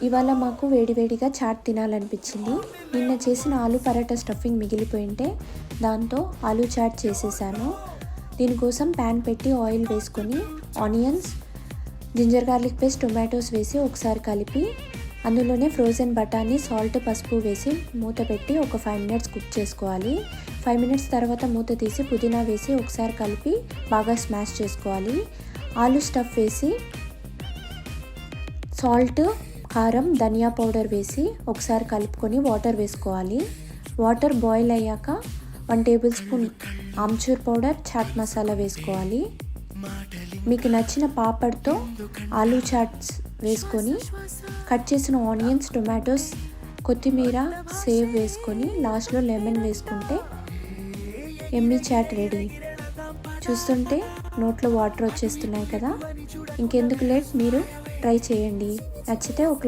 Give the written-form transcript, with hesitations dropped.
ఇవాళ మాకు వేడివేడిగా చాట్ తినాలనిపించింది. నిన్న చేసిన ఆలు పరాటా స్టఫింగ్ మిగిలిపోయింటే దాంతో ఆలు చాట్ చేసేసాను. దీనికోసం ప్యాన్ పెట్టి ఆయిల్ వేసుకొని onions, ginger garlic paste, tomatoes వేసి ఒకసారి కలిపి అందులోనే ఫ్రోజన్ బఠానీ, సాల్ట్, పసుపు వేసి మూత పెట్టి ఒక 5 మినిట్స్ కుక్ చేసుకోవాలి. 5 మినిట్స్ తర్వాత మూత తీసి పుదీనా వేసి ఒకసారి కలిపి బాగా స్మాష్ చేసుకోవాలి. ఆలు స్టఫ్ వేసి సాల్ట్, కారం, ధనియా పౌడర్ వేసి ఒకసారి కలుపుకొని వాటర్ వేసుకోవాలి. వాటర్ బాయిల్ అయ్యాక 1 tablespoon amchur powder, chaat masala వేసుకోవాలి. మీకు నచ్చిన పాపడ్తో ఆలు చాట్స్ వేసుకొని కట్ చేసిన ఆనియన్స్, టొమాటోస్, కొత్తిమీర, సేవ్ వేసుకొని లాస్ట్లో లెమన్ వేసుకుంటే ఎమ్మీ చాట్ రెడీ. చూస్తుంటే నోట్లో వాటర్ వచ్చేస్తున్నాయి కదా. ఇంకెందుకు లేట్, మీరు ట్రై చేయండి. నచ్చితే ఒక